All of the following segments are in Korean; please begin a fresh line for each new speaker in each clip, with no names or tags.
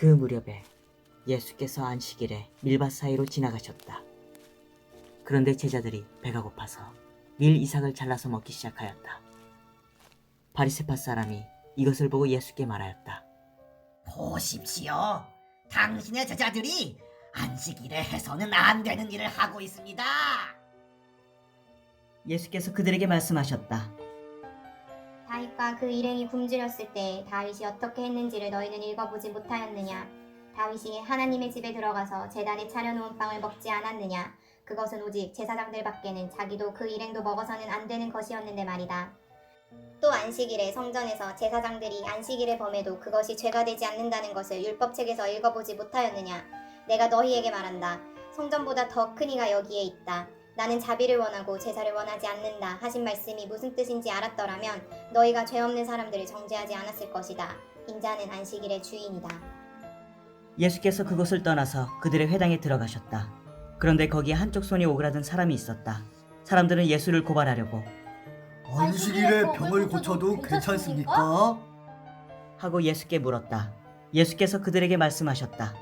그 무렵에 예수께서 안식일에 밀밭 사이로 지나가셨다. 그런데 제자들이 배가 고파서 밀 이삭을 잘라서 먹기 시작하였다. 바리새파 사람이 이것을 보고 예수께 말하였다.
보십시오. 당신의 제자들이 안식일에 해서는 안 되는 일을 하고 있습니다.
예수께서 그들에게 말씀하셨다.
다윗과 그 일행이 굶주렸을 때 다윗이 어떻게 했는지를 너희는 읽어보지 못하였느냐? 다윗이 하나님의 집에 들어가서 제단에 차려놓은 빵을 먹지 않았느냐? 그것은 오직 제사장들밖에는 자기도 그 일행도 먹어서는 안 되는 것이었는데 말이다. 또 안식일에 성전에서 제사장들이 안식일에 범해도 그것이 죄가 되지 않는다는 것을 율법책에서 읽어보지 못하였느냐? 내가 너희에게 말한다. 성전보다 더 큰 이가 여기에 있다. 나는 자비를 원하고 제사를 원하지 않는다 하신 말씀이 무슨 뜻인지 알았더라면 너희가 죄 없는 사람들을 정죄하지 않았을 것이다. 인자는 안식일의 주인이다.
예수께서 그곳을 떠나서 그들의 회당에 들어가셨다. 그런데 거기에 한쪽 손이 오그라든 사람이 있었다. 사람들은 예수를 고발하려고
안식일에 병을 고쳐도 괜찮습니까?
하고 예수께 물었다. 예수께서 그들에게 말씀하셨다.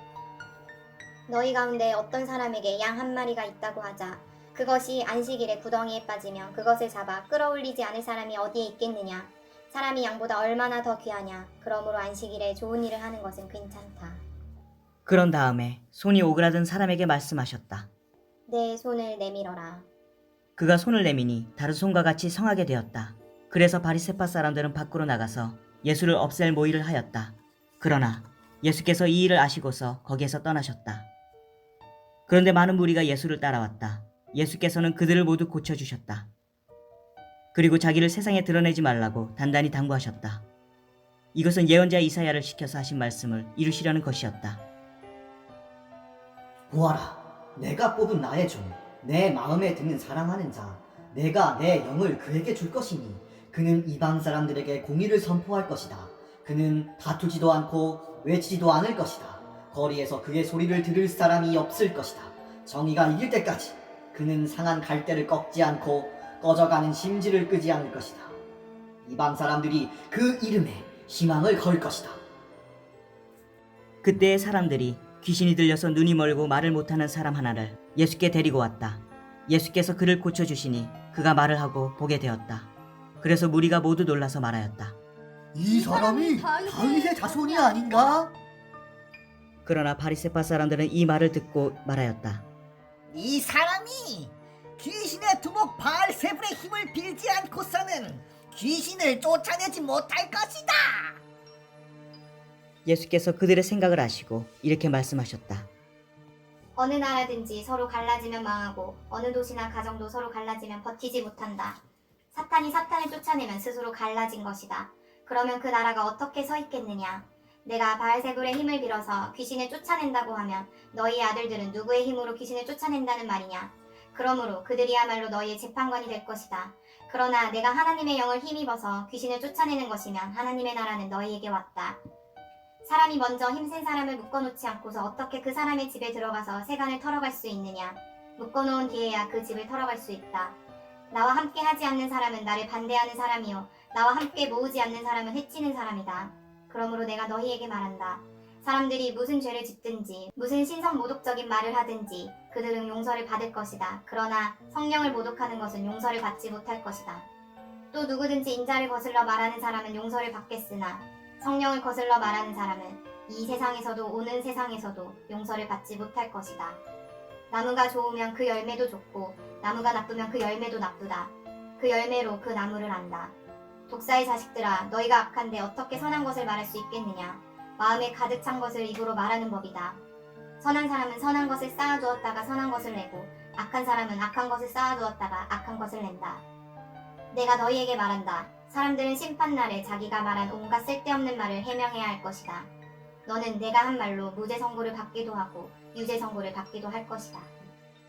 너희 가운데 어떤 사람에게 양 한 마리가 있다고 하자. 그것이 안식일에 구덩이에 빠지면 그것을 잡아 끌어올리지 않을 사람이 어디에 있겠느냐. 사람이 양보다 얼마나 더 귀하냐. 그러므로 안식일에 좋은 일을 하는 것은 괜찮다.
그런 다음에 손이 오그라든 사람에게 말씀하셨다.
내 손을 내밀어라.
그가 손을 내미니 다른 손과 같이 성하게 되었다. 그래서 바리새파 사람들은 밖으로 나가서 예수를 없앨 모의를 하였다. 그러나 예수께서 이 일을 아시고서 거기에서 떠나셨다. 그런데 많은 무리가 예수를 따라왔다. 예수께서는 그들을 모두 고쳐주셨다. 그리고 자기를 세상에 드러내지 말라고 단단히 당부하셨다. 이것은 예언자 이사야를 시켜서 하신 말씀을 이루시려는 것이었다.
보아라, 내가 뽑은 나의 종, 내 마음에 드는 사랑하는 자, 내가 내 영을 그에게 줄 것이니 그는 이방 사람들에게 공의를 선포할 것이다. 그는 다투지도 않고 외치지도 않을 것이다. 거리에서 그의 소리를 들을 사람이 없을 것이다. 정의가 이길 때까지 그는 상한 갈대를 꺾지 않고 꺼져가는 심지를 끄지 않을 것이다. 이방 사람들이 그 이름에 희망을 걸 것이다.
그때의 사람들이 귀신이 들려서 눈이 멀고 말을 못하는 사람 하나를 예수께 데리고 왔다. 예수께서 그를 고쳐주시니 그가 말을 하고 보게 되었다. 그래서 무리가 모두 놀라서 말하였다.
이 사람이 다윗의 자손이 아닌가?
그러나 바리새파 사람들은 이 말을 듣고 말하였다.
이 사람이 귀신의 두목 바알세불의 힘을 빌지 않고서는 귀신을 쫓아내지 못할 것이다.
예수께서 그들의 생각을 아시고 이렇게 말씀하셨다.
어느 나라든지 서로 갈라지면 망하고 어느 도시나 가정도 서로 갈라지면 버티지 못한다. 사탄이 사탄을 쫓아내면 스스로 갈라진 것이다. 그러면 그 나라가 어떻게 서 있겠느냐? 내가 바알세불의 힘을 빌어서 귀신을 쫓아낸다고 하면 너희 아들들은 누구의 힘으로 귀신을 쫓아낸다는 말이냐? 그러므로 그들이야말로 너희의 재판관이 될 것이다. 그러나 내가 하나님의 영을 힘입어서 귀신을 쫓아내는 것이면 하나님의 나라는 너희에게 왔다. 사람이 먼저 힘센 사람을 묶어놓지 않고서 어떻게 그 사람의 집에 들어가서 세간을 털어갈 수 있느냐? 묶어놓은 뒤에야 그 집을 털어갈 수 있다. 나와 함께 하지 않는 사람은 나를 반대하는 사람이요 나와 함께 모으지 않는 사람은 해치는 사람이다. 그러므로 내가 너희에게 말한다. 사람들이 무슨 죄를 짓든지 무슨 신성 모독적인 말을 하든지 그들은 용서를 받을 것이다. 그러나 성령을 모독하는 것은 용서를 받지 못할 것이다. 또 누구든지 인자를 거슬러 말하는 사람은 용서를 받겠으나 성령을 거슬러 말하는 사람은 이 세상에서도 오는 세상에서도 용서를 받지 못할 것이다. 나무가 좋으면 그 열매도 좋고 나무가 나쁘면 그 열매도 나쁘다. 그 열매로 그 나무를 안다. 독사의 자식들아, 너희가 악한데 어떻게 선한 것을 말할 수 있겠느냐? 마음에 가득 찬 것을 입으로 말하는 법이다. 선한 사람은 선한 것을 쌓아두었다가 선한 것을 내고 악한 사람은 악한 것을 쌓아두었다가 악한 것을 낸다. 내가 너희에게 말한다. 사람들은 심판날에 자기가 말한 온갖 쓸데없는 말을 해명해야 할 것이다. 너는 내가 한 말로 무죄 선고를 받기도 하고 유죄 선고를 받기도 할 것이다.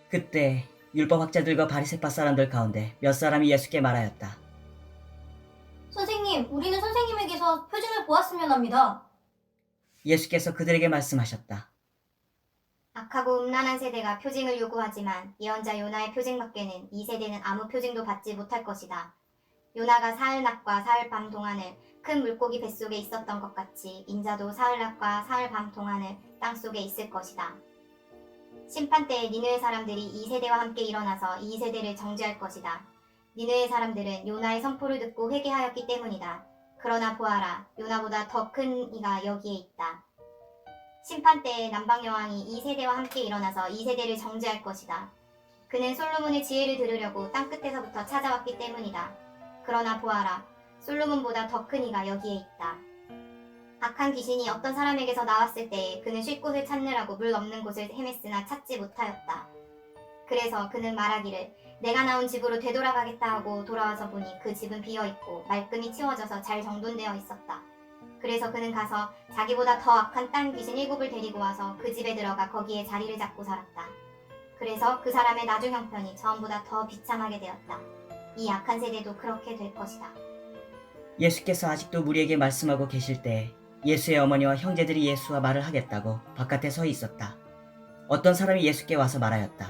그때 율법학자들과 바리새파 사람들 가운데 몇 사람이 예수께 말하였다.
선생님, 우리는 선생님에게서 표징을 보았으면 합니다.
예수께서 그들에게 말씀하셨다.
악하고 음란한 세대가 표징을 요구하지만 예언자 요나의 표징밖에는 이 세대는 아무 표징도 받지 못할 것이다. 요나가 사흘 낮과 사흘 밤 동안을 큰 물고기 뱃속에 있었던 것 같이 인자도 사흘낮과 사흘밤 동안을 땅속에 있을 것이다. 심판 때에 니느웨 사람들이 이 세대와 함께 일어나서 이 세대를 정죄할 것이다. 니느웨 사람들은 요나의 선포를 듣고 회개하였기 때문이다. 그러나 보아라, 요나보다 더 큰 이가 여기에 있다. 심판 때에 남방 여왕이 이 세대와 함께 일어나서 이 세대를 정죄할 것이다. 그는 솔로몬의 지혜를 들으려고 땅끝에서부터 찾아왔기 때문이다. 그러나 보아라, 솔로몬보다 더 큰 이가 여기에 있다. 악한 귀신이 어떤 사람에게서 나왔을 때에 그는 쉴 곳을 찾느라고 물 없는 곳을 헤맸으나 찾지 못하였다. 그래서 그는 말하기를 내가 나온 집으로 되돌아가겠다 하고 돌아와서 보니 그 집은 비어있고 말끔히 치워져서 잘 정돈되어 있었다. 그래서 그는 가서 자기보다 더 악한 딴 귀신 7을 데리고 와서 그 집에 들어가 거기에 자리를 잡고 살았다. 그래서 그 사람의 나중 형편이 전보다 더 비참하게 되었다. 이 악한 세대도 그렇게 될 것이다.
예수께서 아직도 무리에게 말씀하고 계실 때 예수의 어머니와 형제들이 예수와 말을 하겠다고 바깥에 서 있었다. 어떤 사람이 예수께 와서 말하였다.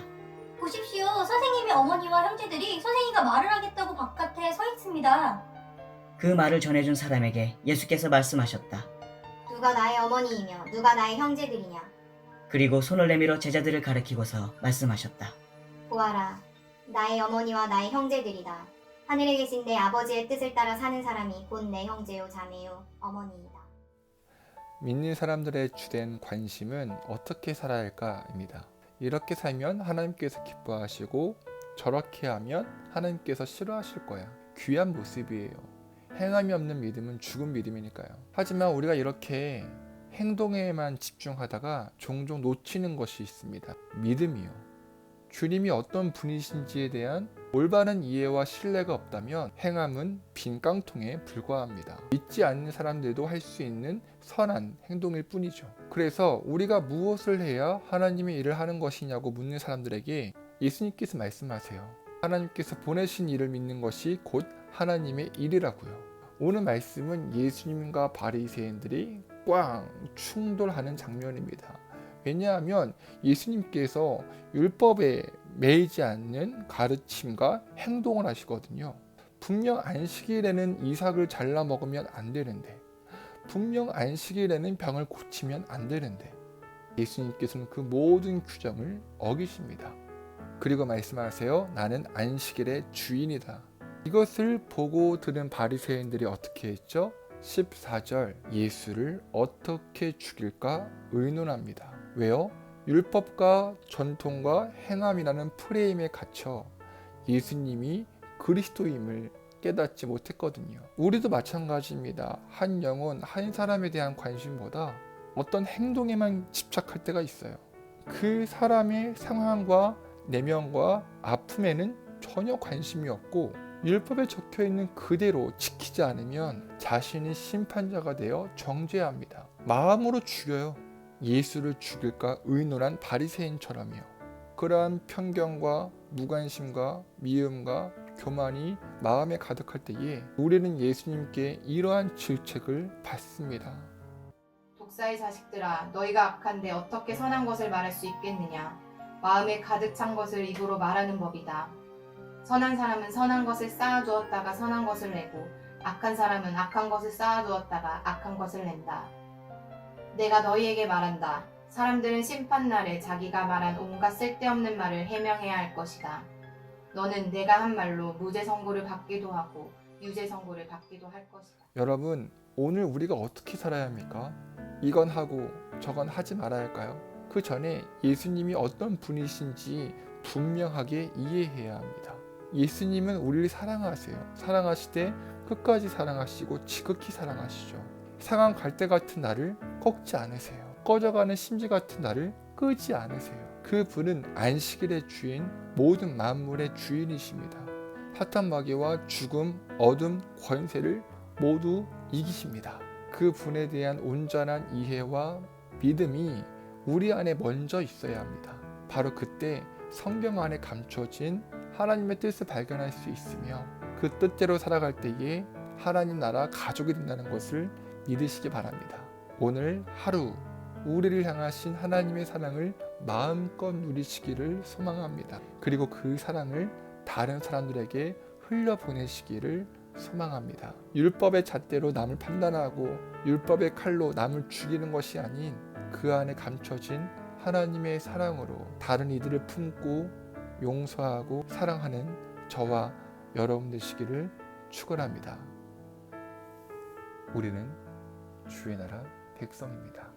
보십시오. 선생님의 어머니와 형제들이 선생님과 말을 하겠다고 바깥에 서 있습니다.
그 말을 전해준 사람에게 예수께서 말씀하셨다.
누가 나의 어머니이며 누가 나의 형제들이냐.
그리고 손을 내밀어 제자들을 가리키고서 말씀하셨다.
보아라, 나의 어머니와 나의 형제들이다. 하늘에 계신 내 아버지의 뜻을 따라 사는 사람이 곧 내 형제요 자매요 어머니이다.
믿는 사람들의 주된 관심은 어떻게 살아야 할까입니다. 이렇게 살면 하나님께서 기뻐하시고 저렇게 하면 하나님께서 싫어하실 거야. 귀한 모습이에요. 행함이 없는 믿음은 죽은 믿음이니까요. 하지만 우리가 이렇게 행동에만 집중하다가 종종 놓치는 것이 있습니다. 믿음이요. 주님이 어떤 분이신지에 대한 올바른 이해와 신뢰가 없다면 행함은 빈 깡통에 불과합니다. 믿지 않는 사람들도 할 수 있는 선한 행동일 뿐이죠. 그래서 우리가 무엇을 해야 하나님의 일을 하는 것이냐고 묻는 사람들에게 예수님께서 말씀하세요. 하나님께서 보내신 일을 믿는 것이 곧 하나님의 일이라고요. 오늘 말씀은 예수님과 바리새인들이 꽝 충돌하는 장면입니다. 왜냐하면 예수님께서 율법에 매이지 않는 가르침과 행동을 하시거든요. 분명 안식일에는 이삭을 잘라 먹으면 안 되는데, 분명 안식일에는 병을 고치면 안 되는데 예수님께서는 그 모든 규정을 어기십니다. 그리고 말씀하세요. 나는 안식일의 주인이다. 이것을 보고 들은 바리새인들이 어떻게 했죠? 14절 예수를 어떻게 죽일까 의논합니다. 왜요? 율법과 전통과 행함이라는 프레임에 갇혀 예수님이 그리스도임을 깨닫지 못했거든요. 우리도 마찬가지입니다. 한 영혼, 한 사람에 대한 관심보다 어떤 행동에만 집착할 때가 있어요. 그 사람의 상황과 내면과 아픔에는 전혀 관심이 없고 율법에 적혀있는 그대로 지키지 않으면 자신이 심판자가 되어 정죄합니다. 마음으로 죽여요. 예수를 죽일까 의논한 바리새인처럼요. 그러한 편견과 무관심과 미움과 교만이 마음에 가득할 때에 우리는 예수님께 이러한 질책을 받습니다.
독사의 자식들아, 너희가 악한데 어떻게 선한 것을 말할 수 있겠느냐? 마음에 가득 찬 것을 입으로 말하는 법이다. 선한 사람은 선한 것을 쌓아두었다가 선한 것을 내고 악한 사람은 악한 것을 쌓아두었다가 악한 것을 낸다. 내가 너희에게 말한다. 사람들은 심판날에 자기가 말한 온갖 쓸데없는 말을 해명해야 할 것이다. 너는 내가 한 말로 무죄 선고를 받기도 하고 유죄 선고를 받기도 할 것이다.
여러분, 오늘 우리가 어떻게 살아야 합니까? 이건 하고 저건 하지 말아야 할까요? 그 전에 예수님이 어떤 분이신지 분명하게 이해해야 합니다. 예수님은 우리를 사랑하세요. 사랑하시되 끝까지 사랑하시고 지극히 사랑하시죠. 상한 갈대 같은 나를 꺾지 않으세요. 꺼져가는 심지 같은 나를 끄지 않으세요. 그분은 안식일의 주인, 모든 만물의 주인이십니다. 사탄 마귀와 죽음, 어둠, 권세를 모두 이기십니다. 그분에 대한 온전한 이해와 믿음이 우리 안에 먼저 있어야 합니다. 바로 그때 성경 안에 감춰진 하나님의 뜻을 발견할 수 있으며 그 뜻대로 살아갈 때에 하나님 나라 가족이 된다는 것을 믿으시기 바랍니다. 오늘 하루 우리를 향하신 하나님의 사랑을 마음껏 누리시기를 소망합니다. 그리고 그 사랑을 다른 사람들에게 흘려보내시기를 소망합니다. 율법의 잣대로 남을 판단하고 율법의 칼로 남을 죽이는 것이 아닌 그 안에 감춰진 하나님의 사랑으로 다른 이들을 품고 용서하고 사랑하는 저와 여러분 되시기를 축원합니다. 우리는 주의 나라 백성입니다.